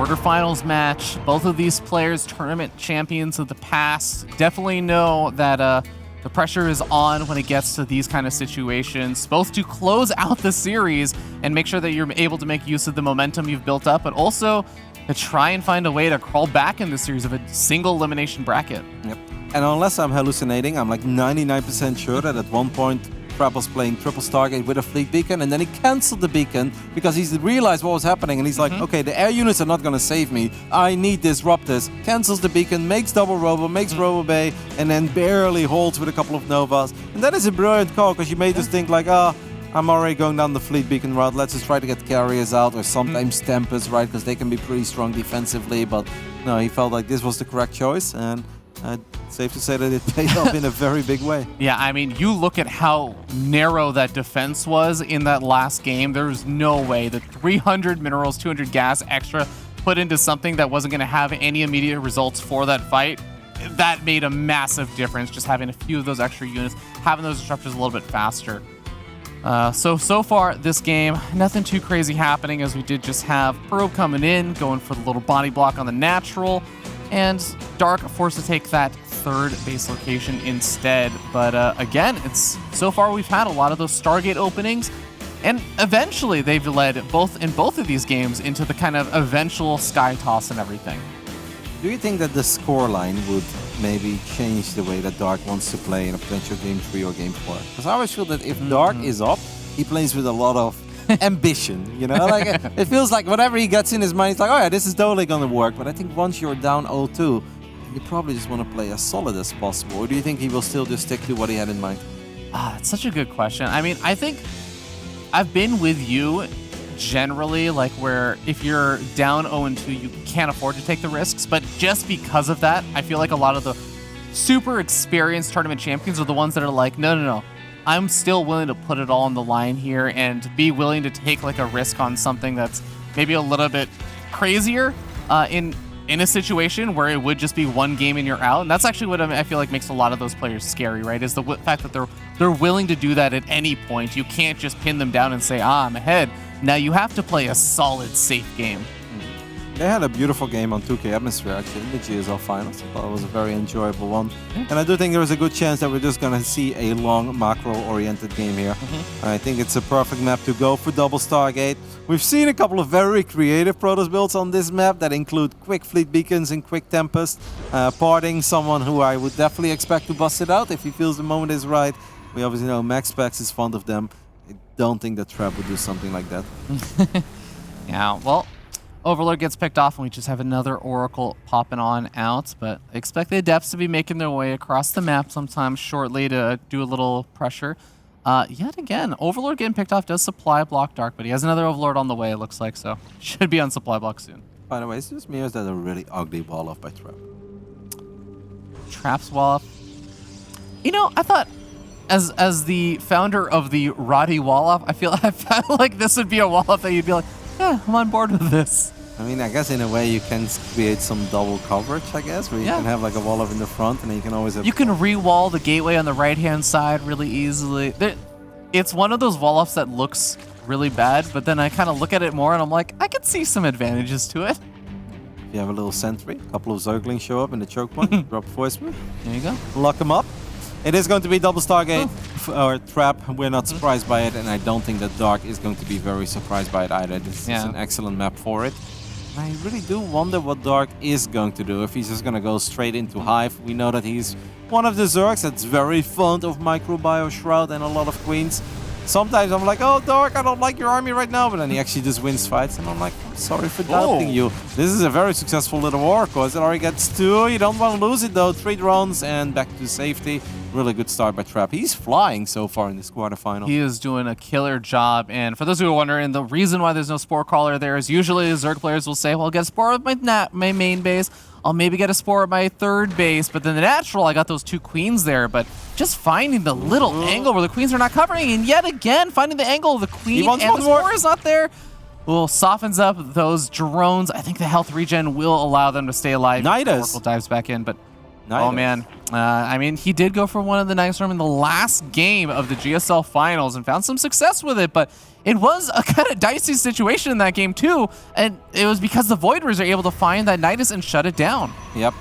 quarterfinals match. Both of these players, tournament champions of the past, definitely know that the pressure is on when it gets to these kind of situations, both to close out the series and make sure that you're able to make use of the momentum you've built up, but also to try and find a way to crawl back in the series of a single elimination bracket. Yep. And unless I'm hallucinating, I'm like 99% sure that at one point Trap was playing triple Stargate with a fleet beacon, and then he canceled the beacon because he realized what was happening, and he's like, okay, the air units are not going to save me. I need disrupt this. Cancels the beacon, makes double Robo, makes Robo Bay, and then barely holds with a couple of Novas. And that is a brilliant call, because you may just think like, I'm already going down the fleet beacon route. Let's just try to get carriers out, or sometimes Tempest, right? Because they can be pretty strong defensively. But no, he felt like this was the correct choice, and safe to say that it paid off in a very big way. Yeah, I mean, you look at how narrow that defense was in that last game. There was no way that 300 minerals, 200 gas extra put into something that wasn't going to have any immediate results for that fight. That made a massive difference, just having a few of those extra units, having those disruptors a little bit faster. So far this game, nothing too crazy happening, as we did just have Probe coming in, going for the little body block on the natural, and Dark forced to take that third base location instead. But again, so far we've had a lot of those Stargate openings, and eventually they've led in both of these games into the kind of eventual sky toss and everything. Do you think that the scoreline would maybe change the way that Dark wants to play in a potential Game 3 or Game 4? Because I always feel that if Dark is up, he plays with a lot of ambition, you know? Like, it feels like whatever he gets in his mind, he's like, oh yeah, this is totally going to work. But I think once you're down 0-2, you probably just want to play as solid as possible. Or do you think he will still just stick to what he had in mind? It's such a good question. I mean, I think I've been with you generally, like, where if you're down 0-2, you can't afford to take the risks. But just because of that, I feel like a lot of the super experienced tournament champions are the ones that are like, no. I'm still willing to put it all on the line here and be willing to take like a risk on something that's maybe a little bit crazier in a situation where it would just be one game and you're out. And that's actually what I feel like makes a lot of those players scary, right? Is the fact that they're willing to do that at any point. You can't just pin them down and say, I'm ahead. Now you have to play a solid, safe game. They had a beautiful game on 2K Atmosphere, actually, in the GSL Finals. I thought it was a very enjoyable one. And I do think there is a good chance that we're just going to see a long macro-oriented game here. And I think it's a perfect map to go for double Stargate. We've seen a couple of very creative Protoss builds on this map that include quick fleet beacons and quick Tempest. Parting someone who I would definitely expect to bust it out if he feels the moment is right. We obviously know Max Specs is fond of them. I don't think that Trap would do something like that. Yeah, well, Overlord gets picked off, and we just have another Oracle popping on out, but I expect the Adepts to be making their way across the map sometime shortly to do a little pressure. Yet again, Overlord getting picked off does supply block Dark, but he has another Overlord on the way, it looks like, so should be on supply block soon. By the way, is this me or is that a really ugly wall off by Trap? Trap's wall off. You know, I thought, as the founder of the Roddy wall off, I felt like this would be a wall off that you'd be like, yeah, I'm on board with this. I mean, I guess in a way you can create some double coverage, I guess, where you can have like a wall up in the front, and then you can always have... You can re-wall the gateway on the right-hand side really easily. It's one of those wall-offs that looks really bad, but then I kind of look at it more and I'm like, I can see some advantages to it. You have a little sentry, a couple of Zerglings show up in the choke point, drop a voice move. There you go. Lock them up. It is going to be double Stargate or Trap. We're not surprised by it, and I don't think that Dark is going to be very surprised by it either. This is an excellent map for it. I really do wonder what Dark is going to do. If he's just going to go straight into Hive. We know that he's one of the Zergs that's very fond of Microbio Shroud and a lot of Queens. Sometimes I'm like, oh, Dark, I don't like your army right now. But then he actually just wins fights. And I'm like, sorry for doubting you. This is a very successful little Oracle. As it already gets 2. You don't want to lose it, though. 3 drones and back to safety. Really good start by Trap. He's flying so far in this quarterfinal. He is doing a killer job. And for those who are wondering, the reason why there's no Spore Caller there is usually Zerg players will say, well, I'll get a Spore at my main base. I'll maybe get a Spore at my third base. But then the natural, I got those 2 Queens there. But just finding the little angle where the Queens are not covering. And yet again, finding the angle of the Queen and the Spore is not there. Well, softens up those drones. I think the health regen will allow them to stay alive. Nidus. Oracle dives back in, but Oh, man. I mean, he did go for one of the Nitus Storm in the last game of the GSL Finals and found some success with it, but it was a kind of dicey situation in that game, too, and it was because the Void Rays are able to find that Nitus and shut it down. Yep.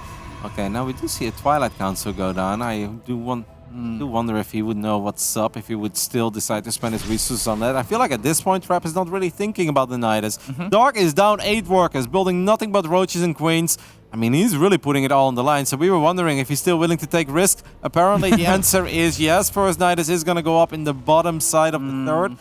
Okay, now we do see a Twilight Council go down. I do wonder if he would know what's up, if he would still decide to spend his resources on that. I feel like at this point, Trap is not really thinking about the Nidus. Dark is down 8 workers, building nothing but roaches and queens. I mean, he's really putting it all on the line, so we were wondering if he's still willing to take risks. Apparently, the answer is yes. First Nidus is going to go up in the bottom side of the third.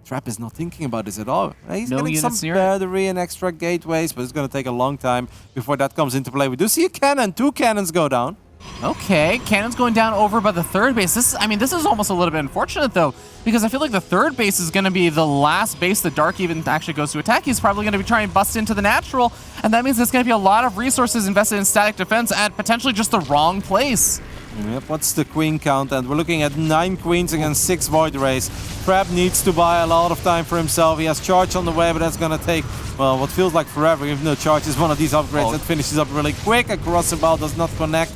Trap is not thinking about this at all. He's getting some battery and extra gateways, but it's going to take a long time before that comes into play. We do see a cannon, 2 cannons go down. Okay, cannon's going down over by the third base. This is almost a little bit unfortunate, though, because I feel like the third base is going to be the last base that Dark even actually goes to attack. He's probably going to be trying to bust into the natural, and that means there's going to be a lot of resources invested in static defense at potentially just the wrong place. Yep, what's the queen count? And we're looking at 9 queens against 6 void rays. Trap needs to buy a lot of time for himself. He has charge on the way, but that's going to take, well, what feels like forever, even though charge is one of these upgrades that finishes up really quick. A corrosive ball does not connect.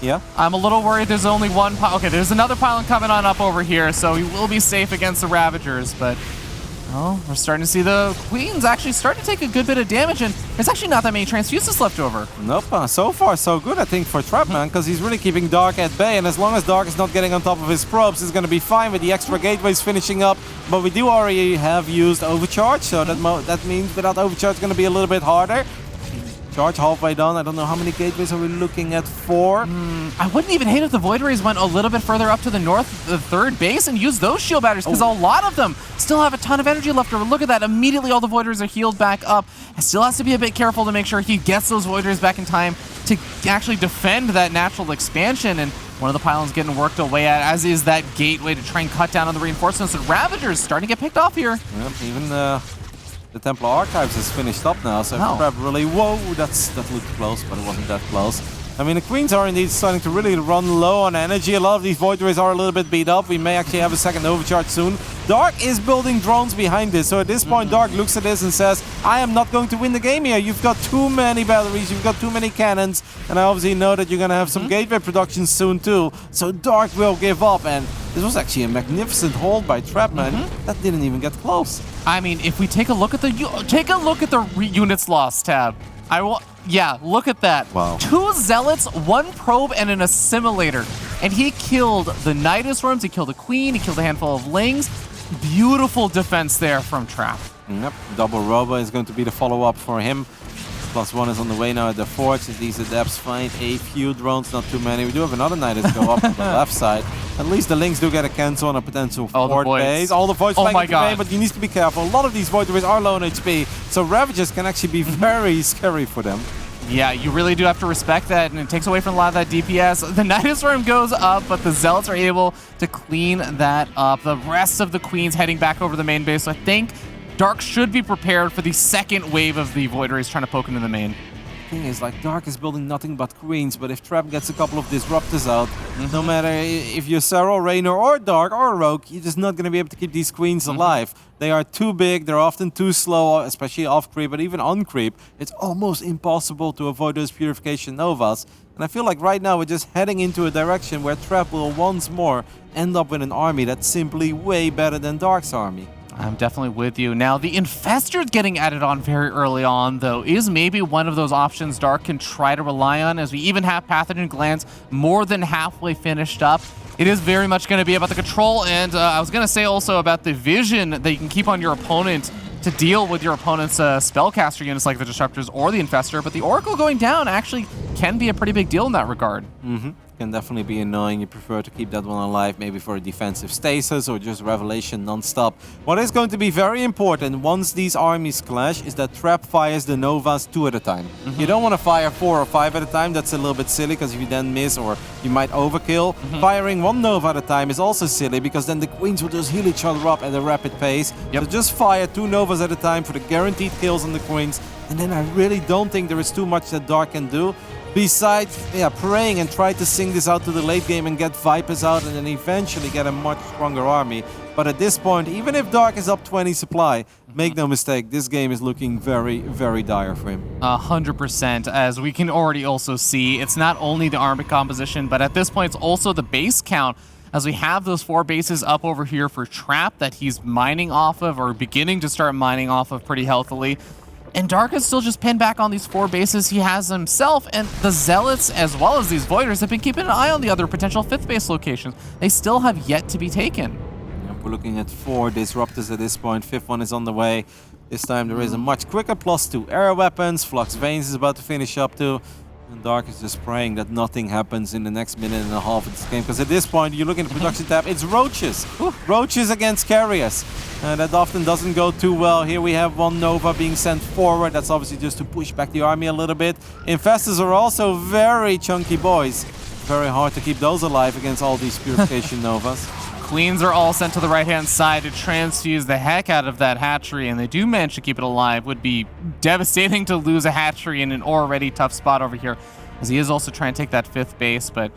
Yeah? I'm a little worried there's only one okay, there's another pylon coming on up over here, so he will be safe against the Ravagers, but oh, we're starting to see the Queens actually start to take a good bit of damage, and there's actually not that many transfuses left over. Nope, so far so good, I think, for Trapman, because he's really keeping Dark at bay, and as long as Dark is not getting on top of his probes, he's going to be fine with the extra gateways finishing up, but we do already have used Overcharge, so that means without Overcharge it's going to be a little bit harder. Charge halfway done. I don't know how many gateways are we looking at. 4. I wouldn't even hate if the Void Rays went a little bit further up to the north, the third base, and used those shield batteries, because a lot of them still have a ton of energy left over. Look at that. Immediately all the Void Rays are healed back up. He still has to be a bit careful to make sure he gets those Void Rays back in time to actually defend that natural expansion. And one of the pylons getting worked away at, as is that gateway to try and cut down on the reinforcements. And Ravagers starting to get picked off here. Yep, even the Templar Archives is finished up now, so Trap really, whoa, that looked close, but it wasn't that close. I mean, the Queens are indeed starting to really run low on energy. A lot of these Void Rays are a little bit beat up. We may actually have a second overcharge soon. Dark is building drones behind this, so at this point Dark looks at this and says, I am not going to win the game here. You've got too many batteries, you've got too many cannons, and I obviously know that you're going to have some gateway production soon too, so Dark will give up. And this was actually a magnificent hold by Trapman. That didn't even get close. I mean, if we take a look at the units lost tab, yeah, look at that. Wow. 2 Zealots, 1 probe, and an assimilator. And he killed the Nidus Worms, he killed a Queen, he killed a handful of Lings. Beautiful defense there from Trap. Yep, double Robo is going to be the follow-up for him. +1 is on the way now at the forge. These adepts find a few drones, not too many. We do have another Nidus go up on the left side. At least the Lings do get a cancel on a potential fort base. All the Voids flying into bay, but you need to be careful. A lot of these Void Rays are low on HP, so Ravagers can actually be very scary for them. Yeah, you really do have to respect that, and it takes away from a lot of that DPS. The Nidus Worm goes up, but the Zealots are able to clean that up. The rest of the Queens heading back over the main base, so I think Dark should be prepared for the second wave of the Void Rays trying to poke into the main. Thing is, like, Dark is building nothing but Queens, but if Trap gets a couple of Disruptors out, no matter if you're Sarah, Raynor, or Dark, or Rogue, you're just not going to be able to keep these Queens alive. They are too big, they're often too slow, especially off-creep, but even on-creep. It's almost impossible to avoid those Purification Novas. And I feel like right now we're just heading into a direction where Trap will once more end up with an army that's simply way better than Dark's army. I'm definitely with you. Now, the Infestor getting added on very early on, though, is maybe one of those options Dark can try to rely on, as we even have Pathogen Glands more than halfway finished up. It is very much going to be about the control, and I was going to say also about the vision that you can keep on your opponent to deal with your opponent's spellcaster units like the Disruptors or the Infestor, but the Oracle going down actually can be a pretty big deal in that regard. Can definitely be annoying. You prefer to keep that one alive, maybe for a defensive stasis or just Revelation non-stop. What is going to be very important once these armies clash is that Trap fires the Novas 2 at a time. You don't want to fire 4 or 5 at a time. That's a little bit silly, because if you then miss or you might overkill. Firing 1 Nova at a time is also silly, because then the Queens will just heal each other up at a rapid pace. So just fire 2 Novas at a time for the guaranteed kills on the Queens. And then I really don't think there is too much that Dark can do. Besides, praying and try to sing this out to the late game and get Vipers out and then eventually get a much stronger army. But at this point, even if Dark is up 20 supply, make no mistake, this game is looking very, very dire for him. 100%, as we can already also see. It's not only the army composition, but at this point, it's also the base count, as we have those 4 bases up over here for Trap that he's mining off of, or beginning to start mining off of pretty healthily. And Dark is still just pinned back on these 4 bases he has himself, and the Zealots, as well as these Voiders, have been keeping an eye on the other potential 5th base locations. They still have yet to be taken. We're looking at 4 Disruptors at this point. 5th one is on the way. This time there is a much quicker +2 air weapons. Flux Veins is about to finish up too. And Dark is just praying that nothing happens in the next minute and a half of this game. Because at this point, you look at the production tab, it's Roaches. Roaches against Carriers. That often doesn't go too well. Here we have one Nova being sent forward. That's obviously just to push back the army a little bit. Infestors are also very chunky boys. Very hard to keep those alive against all these Purification Novas. Queens are all sent to the right-hand side to transfuse the heck out of that hatchery, and they do manage to keep it alive. Would be devastating to lose a hatchery in an already tough spot over here, as he is also trying to take that 5th base. But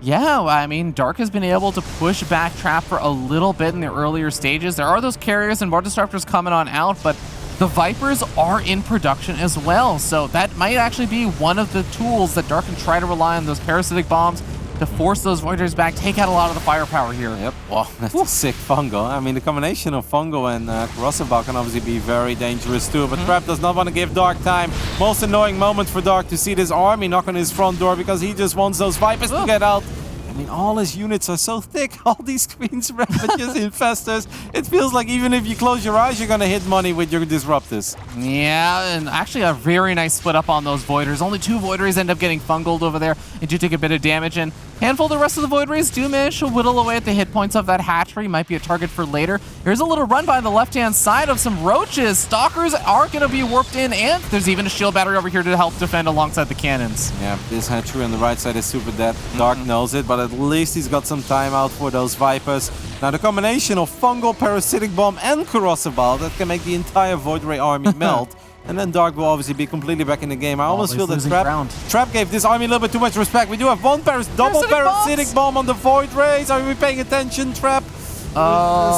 yeah, I mean, Dark has been able to push back Trap for a little bit in the earlier stages. There are those Carriers and more Disruptors coming on out, but the Vipers are in production as well. So that might actually be one of the tools that Dark can try to rely on, those Parasitic Bombs, to force those Voiders back, take out a lot of the firepower here. Yep, well, that's a sick Fungo. I mean, the combination of Fungo and Corrosive can obviously be very dangerous too, but Trap does not want to give Dark time. Most annoying moment for Dark to see this army knock on his front door because he just wants those Vipers to get out. I mean, all his units are so thick. All these Queens, Ravages, Infestors. It feels like even if you close your eyes, you're going to hit money with your Disruptors. Yeah, and actually a very nice split up on those Voiders. Only 2 Voiders end up getting fungled over there and do take a bit of damage. And handful of the rest of the Void Rays do manage to whittle away at the hit points of that hatchery. Might be a target for later. Here's a little run by the left-hand side of some Roaches. Stalkers are going to be warped in, and there's even a shield battery over here to help defend alongside the cannons. Yeah, this hatchery on the right side is super dead. Dark knows it, but at least he's got some time out for those Vipers. Now the combination of Fungal, Parasitic Bomb, and Corrosive Ball that can make the entire Void Ray army melt. And then Dark will obviously be completely back in the game. I almost feel that Trap gave this army a little bit too much respect. We do have one double Parasitic Bomb on the Void Rays. Are we paying attention, Trap?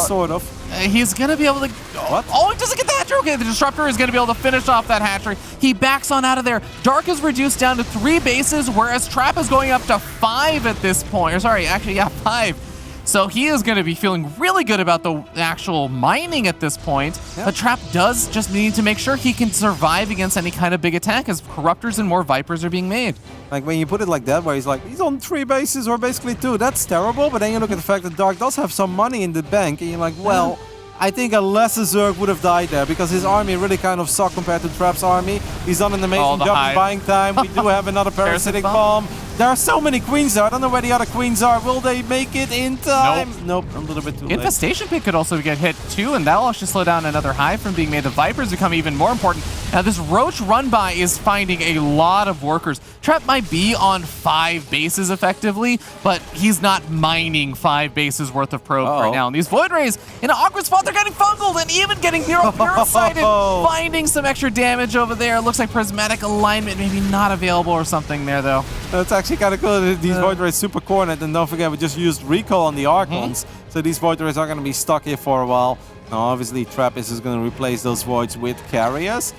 Sort of. He's going to be able to... What? Oh, he doesn't get the hatchery. Okay, the Disruptor is going to be able to finish off that hatchery. He backs on out of there. Dark is reduced down to 3 bases, whereas Trap is going up to 5 at this point. Or sorry, actually, yeah, 5. So he is going to be feeling really good about the actual mining at this point. Yep. But Trap does just need to make sure he can survive against any kind of big attack as Corruptors and more Vipers are being made. Like when you put it like that, where he's on 3 bases or basically 2, that's terrible. But then you look at the fact that Dark does have some money in the bank and you're like, well, I think a lesser Zerg would have died there because his army really kind of sucked compared to Trap's army. He's done an amazing job in buying time. We do have another Parasitic Bomb. There are so many Queens there. I don't know where the other Queens are. Will they make it in time? Nope, a little bit too late. Infestation Pit could also get hit too, and that'll actually slow down another hive from being made. The Vipers become even more important. Now this Roach run-by is finding a lot of workers. Trap might be on 5 bases effectively, but he's not mining 5 bases worth of probe right now. And these Void Rays, in an awkward spot, they're getting fungled and even getting parasited, finding some extra damage over there. Looks like Prismatic Alignment maybe not available or something there, though. That's actually kind of cool. These Void Rays super cornered, and don't forget, we just used Recall on the Archons, so these Void Rays are going to be stuck here for a while. Now, obviously, Trap is just going to replace those Voids with Carriers.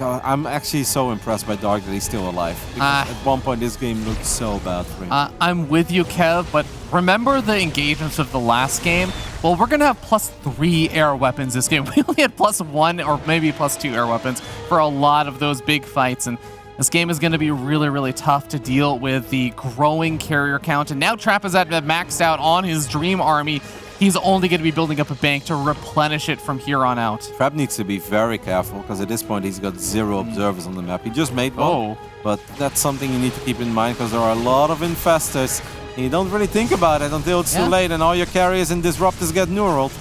I'm actually so impressed by Dark that he's still alive. Because at one point, this game looked so bad for him. I'm with you, Kev, but remember the engagements of the last game? Well, we're going to have +3 air weapons this game. We only had +1 or maybe +2 air weapons for a lot of those big fights, and this game is going to be really, really tough to deal with the growing carrier count. And now Trap is at maxed out on his Dream Army. He's only going to be building up a bank to replenish it from here on out. Trap needs to be very careful because at this point he's got 0 observers on the map. He just made one, but that's something you need to keep in mind because there are a lot of infestors. And you don't really think about it until it's too late and all your carriers and disruptors get neuraled.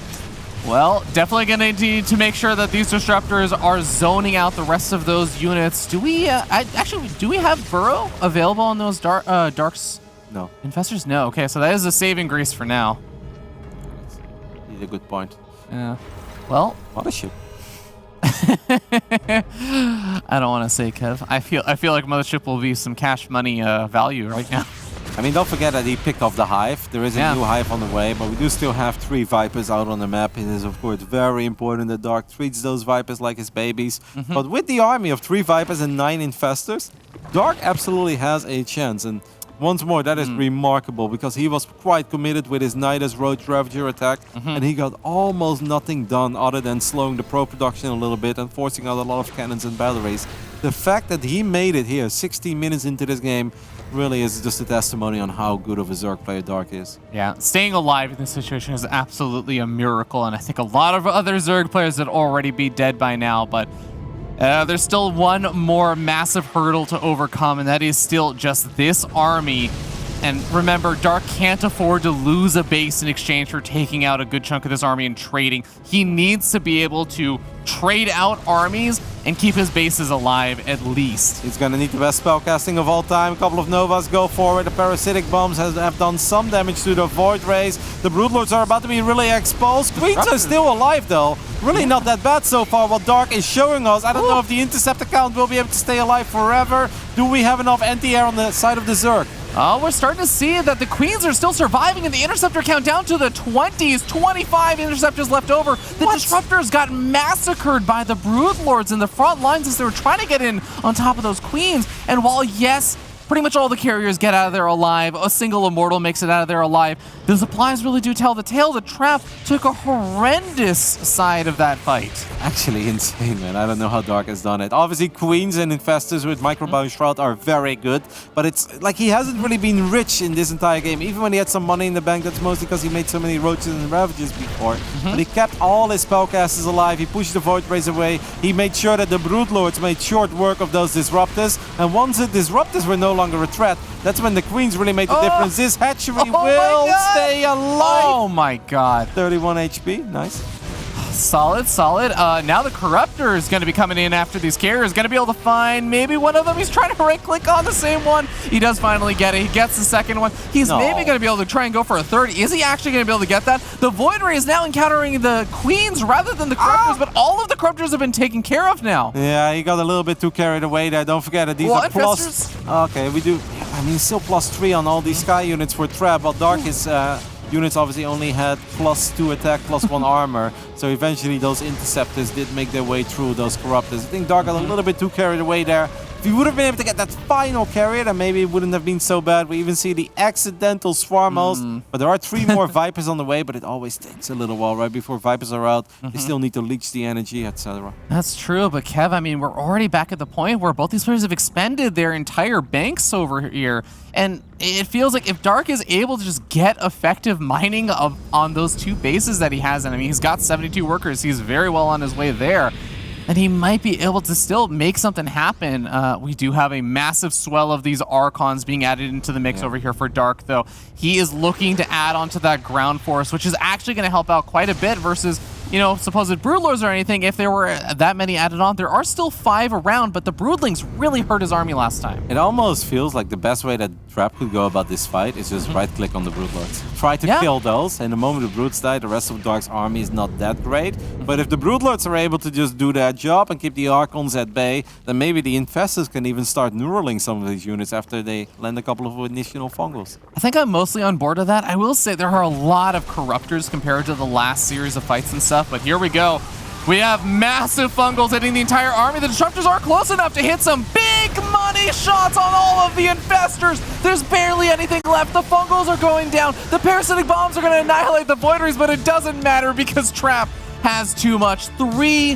Well, definitely going to need to make sure that these disruptors are zoning out the rest of those units. Do we actually do we have Burrow available on those darks? No. Infestors? No. Okay, so that is a saving grace for now. A good point. Yeah. Well, Mothership. I don't want to say, Kev. I feel like Mothership will be some cash money value right now. I mean, don't forget that he picked off the Hive. There is a new Hive on the way, but we do still have 3 Vipers out on the map. It is, of course, very important that Dark treats those Vipers like his babies. But with the army of 3 Vipers and 9 Infestors, Dark absolutely has a chance. And once more, that is remarkable because he was quite committed with his Nidus Roach Ravager attack, and he got almost nothing done other than slowing the pro production a little bit and forcing out a lot of cannons and batteries. The fact that he made it here 16 minutes into this game really is just a testimony on how good of a Zerg player Dark is. Yeah, staying alive in this situation is absolutely a miracle, and I think a lot of other Zerg players would already be dead by now, but there's still one more massive hurdle to overcome, and that is still just this army. And remember, Dark can't afford to lose a base in exchange for taking out a good chunk of this army and trading. He needs to be able to trade out armies and keep his bases alive at least. He's going to need the best spellcasting of all time. A couple of Novas go forward. The Parasitic Bombs have done some damage to the Void Rays. The Broodlords are about to be really exposed. Queens are still alive, though. Really not that bad so far, what Dark is showing us. I don't know if the Intercept account will be able to stay alive forever. Do we have enough anti-air on the side of the Zerg? Oh, we're starting to see that the Queens are still surviving, and the Interceptor count down to the 20s. 25 Interceptors left over. The Disruptors got massacred by the Broodlords in the front lines as they were trying to get in on top of those Queens. And while, yes, pretty much all the carriers get out of there alive, a single Immortal makes it out of there alive, the supplies really do tell the tale. The Trap took a horrendous side of that fight. Actually insane, man. I don't know how Dark has done it. Obviously, Queens and Infestors with Microbiome Shroud are very good, but it's like he hasn't really been rich in this entire game. Even when he had some money in the bank, that's mostly because he made so many Roaches and Ravages before. But he kept all his spellcasters alive. He pushed the Void Rays away. He made sure that the Broodlords made short work of those Disruptors. And once the Disruptors were no longer a threat, that's when the Queens really made the difference. This hatchery will stay alive. Oh my god. 31 HP. Nice. Solid, solid. Now the Corruptor is going to be coming in after these carriers. Going to be able to find maybe one of them. He's trying to right-click on the same one. He does finally get it. He gets the second one. He's maybe going to be able to try and go for a third. Is he actually going to be able to get that? The Void Ray is now encountering the Queens rather than the Corruptors, but all of the Corruptors have been taken care of now. Yeah, he got a little bit too carried away there. Don't forget that these are plus... Okay, we do... I mean, still +3 on all these Sky units for Trap, while Dark is... units obviously only had +2 attack, +1 armor. So eventually those Interceptors did make their way through those Corruptors. I think Dark got a little bit too carried away there. If he would have been able to get that final carrier, then maybe it wouldn't have been so bad. We even see the accidental Swarm Host. But there are 3 more Vipers on the way, but it always takes a little while, right? Before Vipers are out, they still need to leech the energy, etc. That's true, but Kev, I mean, we're already back at the point where both these players have expended their entire banks over here. And it feels like if Dark is able to just get effective mining on those 2 bases that he has, and I mean, he's got 72 workers, he's very well on his way there. And he might be able to still make something happen. We do have a massive swell of these Archons being added into the mix over here for Dark, though. He is looking to add onto that ground force, which is actually going to help out quite a bit versus, you know, supposed Broodlords or anything. If there were that many added on, there are still 5 around, but the Broodlings really hurt his army last time. It almost feels like the best way that Trap could go about this fight is just right-click on the Broodlords. Try to kill those, and the moment the Broods die, the rest of Dark's army is not that great. But if the Broodlords are able to just do that job and keep the Archons at bay, then maybe the Infestors can even start neuraling some of these units after they land a couple of initial fungals. I think I'm mostly on board with that. I will say there are a lot of Corruptors compared to the last series of fights and stuff, but here we go. We have massive fungals hitting the entire army. The Disruptors are close enough to hit some big money shots on all of the Infestors. There's barely anything left. The fungals are going down. The Parasitic Bombs are going to annihilate the Void Rays, but it doesn't matter because Trap has too much. 3